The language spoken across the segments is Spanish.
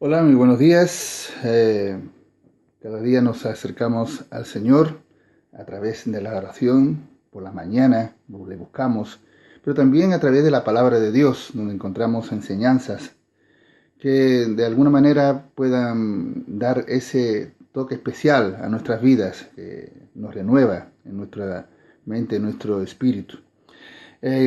Hola, muy buenos días. Cada día nos acercamos al Señor a través de la oración, por la mañana le buscamos, pero también a través de la palabra de Dios, donde encontramos enseñanzas que de alguna manera puedan dar ese toque especial a nuestras vidas, que nos renueva en nuestra mente, en nuestro espíritu.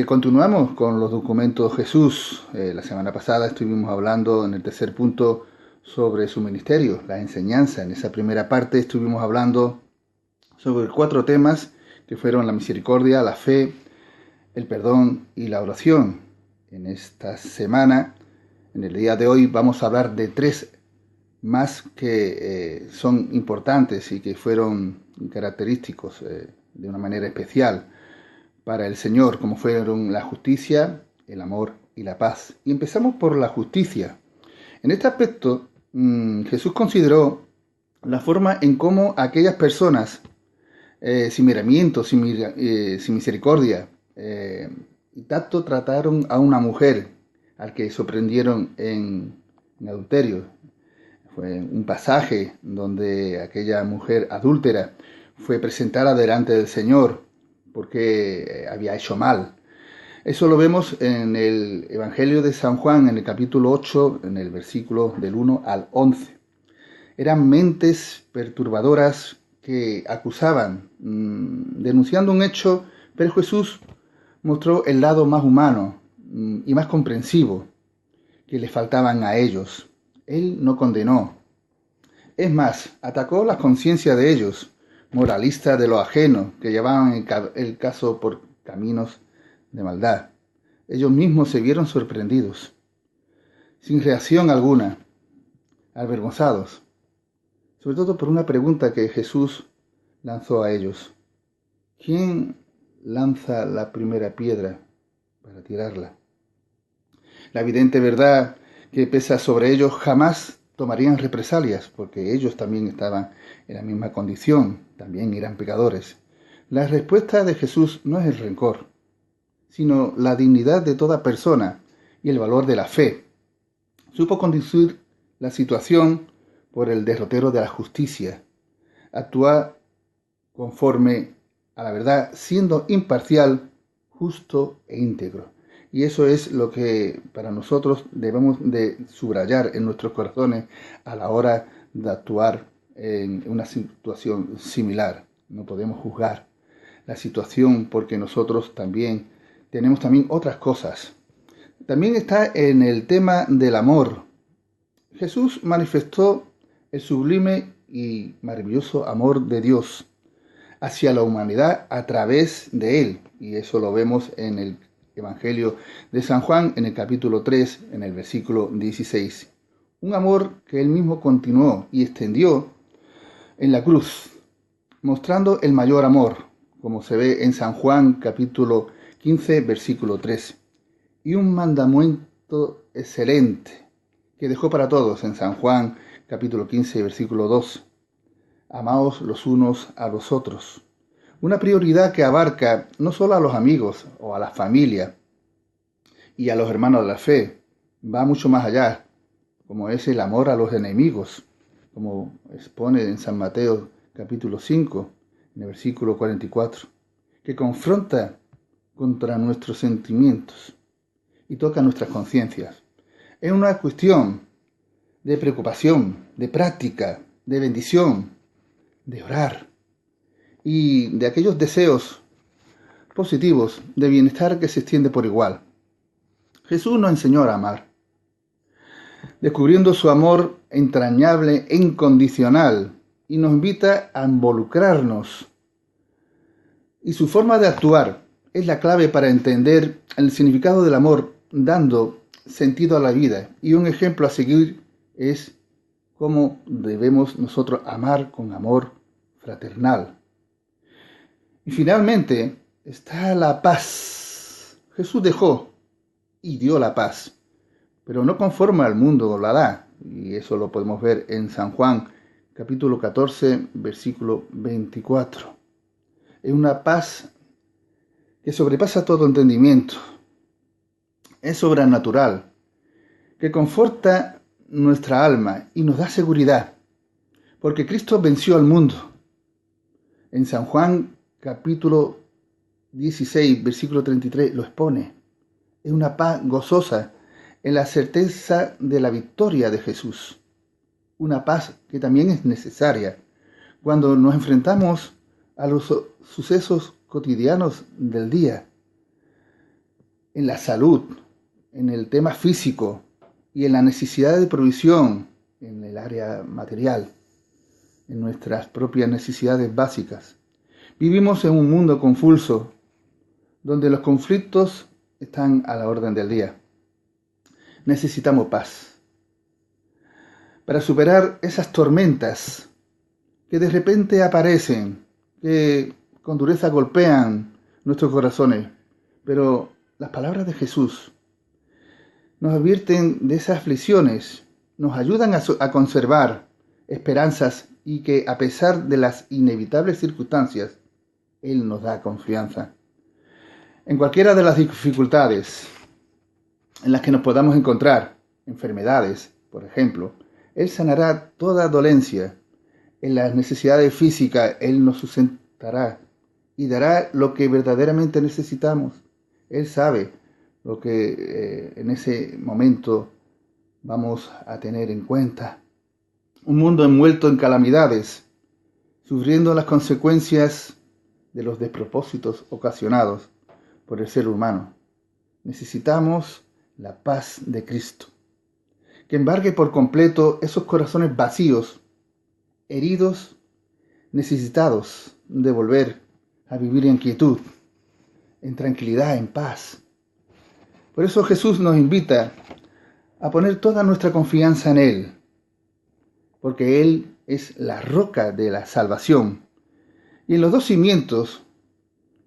Continuamos con los documentos Jesús. La semana pasada estuvimos hablando en el tercer punto sobre su ministerio, la enseñanza. En esa primera parte estuvimos hablando sobre 4 temas que fueron la misericordia, la fe, el perdón y la oración. En esta semana, en el día de hoy, vamos a hablar de 3 más que son importantes y que fueron característicos de una manera especial para el Señor, como fueron la justicia, el amor y la paz. Y empezamos por la justicia. En este aspecto, Jesús consideró la forma en cómo aquellas personas, sin miramiento, sin misericordia, y tanto trataron a una mujer al que sorprendieron en adulterio. Fue un pasaje donde aquella mujer adúltera fue presentada delante del Señor porque había hecho mal. Eso lo vemos en el Evangelio de San Juan, en el capítulo 8, en el versículo del 1 al 11. Eran mentes perturbadoras que acusaban, denunciando un hecho, pero Jesús mostró el lado más humano y más comprensivo que les faltaban a ellos. Él no condenó. Es más, atacó la conciencia de ellos, moralistas de lo ajeno, que llevaban el caso por caminos de maldad. Ellos mismos se vieron sorprendidos, sin reacción alguna, avergonzados, sobre todo por una pregunta que Jesús lanzó a ellos. ¿Quién lanza la primera piedra para tirarla? La evidente verdad que pesa sobre ellos: jamás tomarían represalias, porque ellos también estaban en la misma condición, también eran pecadores. La respuesta de Jesús no es el rencor, sino la dignidad de toda persona y el valor de la fe. Supo conducir la situación por el derrotero de la justicia, actuar conforme a la verdad, siendo imparcial, justo e íntegro. Y eso es lo que para nosotros debemos de subrayar en nuestros corazones a la hora de actuar en una situación similar. No podemos juzgar la situación porque nosotros también tenemos también otras cosas. También está en el tema del amor. Jesús manifestó el sublime y maravilloso amor de Dios hacia la humanidad a través de él. Y eso lo vemos en el Evangelio de San Juan, en el capítulo 3, en el versículo 16. Un amor que él mismo continuó y extendió en la cruz, mostrando el mayor amor, como se ve en San Juan, capítulo 15, versículo 3. Y un mandamiento excelente que dejó para todos en San Juan, capítulo 15, versículo 2. Amaos los unos a los otros. Una prioridad que abarca no solo a los amigos o a la familia y a los hermanos de la fe, va mucho más allá, como es el amor a los enemigos, como expone en San Mateo capítulo 5, en el versículo 44, que confronta contra nuestros sentimientos y toca nuestras conciencias. Es una cuestión de preocupación, de práctica, de bendición, de orar y de aquellos deseos positivos de bienestar que se extiende por igual. Jesús nos enseñó a amar, descubriendo su amor entrañable e incondicional, y nos invita a involucrarnos. Y su forma de actuar es la clave para entender el significado del amor, dando sentido a la vida. Y un ejemplo a seguir es cómo debemos nosotros amar con amor fraternal. Y finalmente está la paz. Jesús dejó y dio la paz, pero no conforme al mundo la da. Y eso lo podemos ver en San Juan, capítulo 14, versículo 24. Es una paz que sobrepasa todo entendimiento. Es sobrenatural, que conforta nuestra alma y nos da seguridad, porque Cristo venció al mundo. En San Juan capítulo 16, versículo 33 lo expone. Es una paz gozosa en la certeza de la victoria de Jesús. Una paz que también es necesaria cuando nos enfrentamos a los sucesos cotidianos del día, en la salud, en el tema físico y en la necesidad de provisión en el área material, en nuestras propias necesidades básicas. Vivimos en un mundo confuso, donde los conflictos están a la orden del día. Necesitamos paz para superar esas tormentas que de repente aparecen, que con dureza golpean nuestros corazones. Pero las palabras de Jesús nos advierten de esas aflicciones, nos ayudan a conservar esperanzas y que a pesar de las inevitables circunstancias, Él nos da confianza. En cualquiera de las dificultades en las que nos podamos encontrar, enfermedades, por ejemplo, Él sanará toda dolencia. En las necesidades físicas, Él nos sustentará y dará lo que verdaderamente necesitamos. Él sabe lo que en ese momento vamos a tener en cuenta. Un mundo envuelto en calamidades, sufriendo las consecuencias de los despropósitos ocasionados por el ser humano. Necesitamos la paz de Cristo, que embargue por completo esos corazones vacíos, heridos, necesitados de volver a vivir en quietud, en tranquilidad, en paz. Por eso Jesús nos invita a poner toda nuestra confianza en Él, porque Él es la roca de la salvación. Y en los dos cimientos,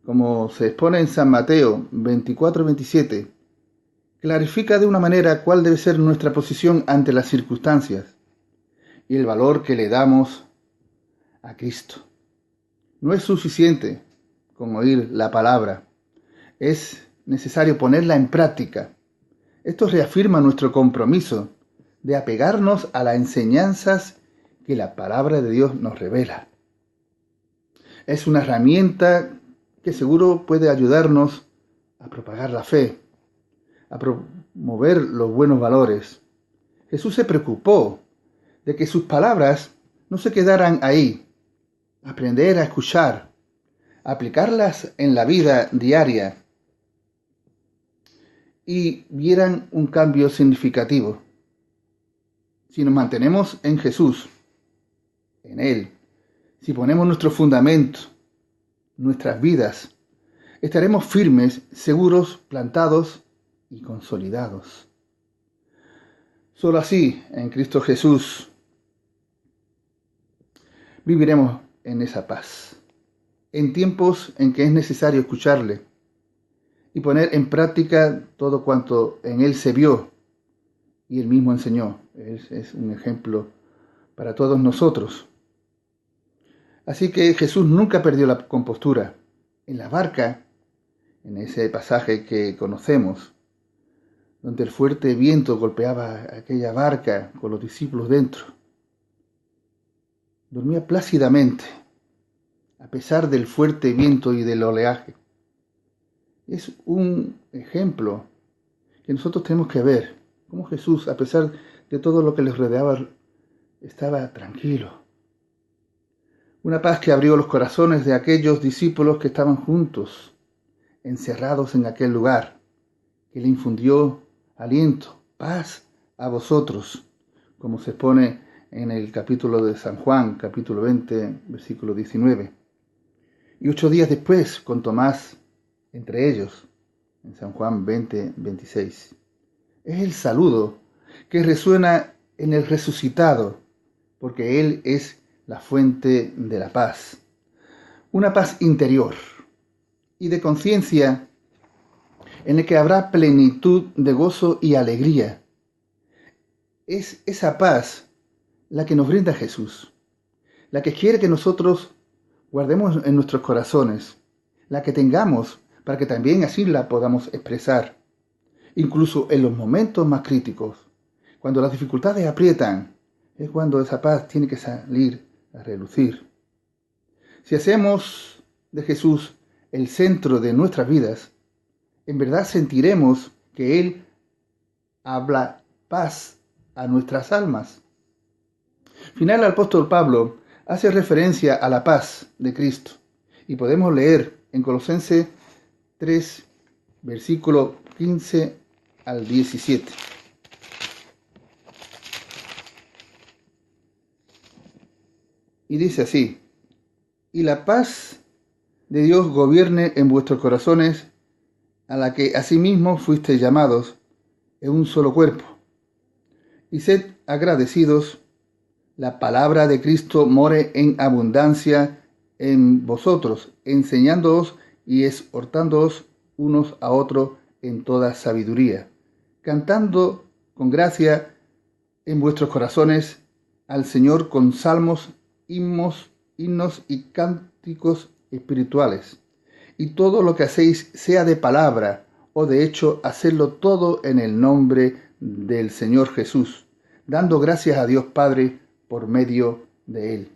como se expone en San Mateo 24-27, clarifica de una manera cuál debe ser nuestra posición ante las circunstancias y el valor que le damos a Cristo. No es suficiente con oír la palabra, es necesario ponerla en práctica. Esto reafirma nuestro compromiso de apegarnos a las enseñanzas que la palabra de Dios nos revela. Es una herramienta que seguro puede ayudarnos a propagar la fe, a promover los buenos valores. Jesús se preocupó de que sus palabras no se quedaran ahí. Aprender a escuchar, aplicarlas en la vida diaria y vieran un cambio significativo. Si nos mantenemos en Jesús, en Él, si ponemos nuestro fundamento, nuestras vidas, estaremos firmes, seguros, plantados y consolidados. Solo así, en Cristo Jesús, viviremos en esa paz, en tiempos en que es necesario escucharle y poner en práctica todo cuanto en Él se vio y Él mismo enseñó. Es un ejemplo para todos nosotros. Así que Jesús nunca perdió la compostura. En la barca, en ese pasaje que conocemos, donde el fuerte viento golpeaba aquella barca con los discípulos dentro, dormía plácidamente, a pesar del fuerte viento y del oleaje. Es un ejemplo que nosotros tenemos que ver, cómo Jesús, a pesar de todo lo que les rodeaba, estaba tranquilo. Una paz que abrió los corazones de aquellos discípulos que estaban juntos, encerrados en aquel lugar, que le infundió aliento, paz a vosotros, como se expone en el capítulo de San Juan, capítulo 20, versículo 19. Y 8 días después, con Tomás entre ellos, en San Juan 20, 26. Es el saludo que resuena en el resucitado, porque Él es la fuente de la paz. Una paz interior y de conciencia en la que habrá plenitud de gozo y alegría. Es esa paz la que nos brinda Jesús, la que quiere que nosotros guardemos en nuestros corazones, la que tengamos para que también así la podamos expresar, incluso en los momentos más críticos, Cuando las dificultades aprietan, es cuando esa paz tiene que salir a relucir. Si hacemos de Jesús el centro de nuestras vidas, en verdad sentiremos que Él habla paz a nuestras almas. Final, el apóstol Pablo hace referencia a la paz de Cristo y podemos leer en Colosenses 3, versículo 15 al 17. Y dice así: y la paz de Dios gobierne en vuestros corazones, a la que asimismo fuisteis llamados en un solo cuerpo. Y sed agradecidos, la palabra de Cristo more en abundancia en vosotros, enseñándoos y exhortándoos unos a otros en toda sabiduría, cantando con gracia en vuestros corazones al Señor con salmos, himnos y cánticos espirituales. Y todo lo que hacéis, sea de palabra o de hecho, hacedlo todo en el nombre del Señor Jesús, dando gracias a Dios Padre por medio de Él.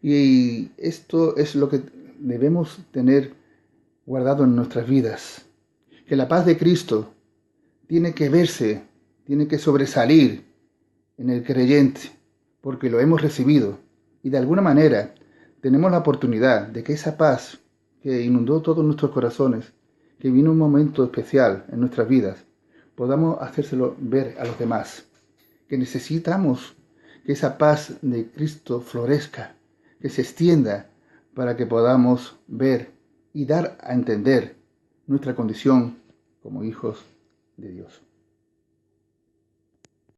Y esto es lo que debemos tener guardado en nuestras vidas, que la paz de Cristo tiene que verse, tiene que sobresalir en el creyente, porque lo hemos recibido, y de alguna manera tenemos la oportunidad de que esa paz que inundó todos nuestros corazones, que vino un momento especial en nuestras vidas, podamos hacérselo ver a los demás, que necesitamos que esa paz de Cristo florezca, que se extienda para que podamos ver y dar a entender nuestra condición como hijos de Dios.